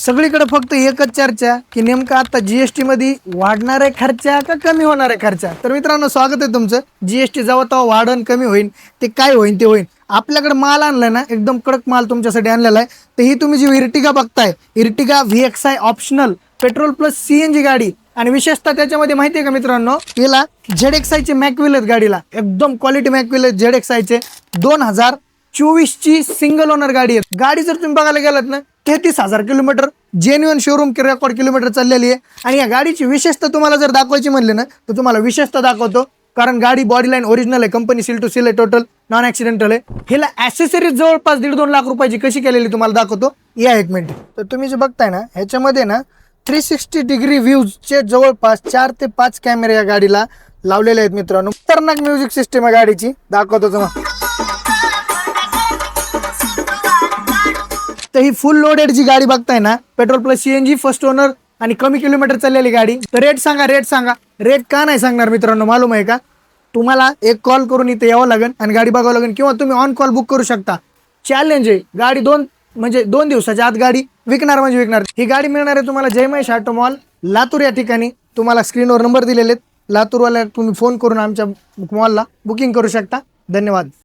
सगळीकडे फक्त एकच चर्चा की नेमकं आता जीएसटी मध्ये वाढणार आहे खर्चा का कमी होणार आहे खर्चा. तर मित्रांनो, स्वागत आहे तुमचं. जीएसटी जेव्हा तेव्हा वाढन कमी होईल, ते काय होईल ते होईल. आपल्याकडे माल आणलाय ना, एकदम कडक माल तुमच्यासाठी आणलेला आहे. तर ही तुम्ही जी इर्टिगा बघताय, Ertiga VXI optional petrol plus CNG गाडी, आणि विशेषतः त्याच्यामध्ये माहिती आहे का मित्रांनो, याला ZXI चे मॅकविल आहेत गाडीला, एकदम क्वालिटी मॅकविल आहेत ZXI चे. 2024 ची सिंगल ओनर गाडी आहे. गाडी जर तुम्ही बघायला गेलात ना, 33,000 kilometre genuine showroom record kilometre चाललेली आहे. आणि या गाडीची विशेषता तुम्हाला जर दाखवायची म्हणले ना, तर तुम्हाला विशेषता दाखवतो. कारण गाडी बॉडी लाईन ओरिजिनल आहे, कंपनी सील टू सील आहे, टोटल नॉन ऍक्सिडेंटल आहे. हिला ऍक्सेसरीज जवळपास 1.5-2 लाख रुपयाची कशी केलेली तुम्हाला दाखवतो या एक मिनिट. तर तुम्ही जे बघताय ना, ह्याच्यामध्ये ना 360 डिग्री व्ह्यूजचे जवळपास 4 ते 5 कॅमेरे या गाडीला लावलेले आहेत मित्रांनो. खतरनाक म्युझिक सिस्टम आहे गाडीची, दाखवतो तुम्हाला. तर ही फुल लोडेड जी गाडी बघताय ना, petrol plus CNG first owner आणि कमी किलोमीटर चाललेली गाडी. तर रेट सांगा. रेट का नाही सांगणार मित्रांनो, मालूम आहे का, तुम्हाला एक कॉल करून इथे यावं लागेल आणि गाडी बघावं लागेल, किंवा तुम्ही ऑन कॉल बुक करू शकता. चॅलेंज आहे. गाडी 2 दिवसाच्या आत गाडी विकणार म्हणजे विकणार. ही गाडी मिळणार आहे तुम्हाला जय महेश ऑटो मॉल, लातूर या ठिकाणी. तुम्हाला स्क्रीनवर नंबर दिलेले आहेत. लातूरवाल्या तुम्ही फोन करून आमच्या मॉलला बुकिंग करू शकता. धन्यवाद.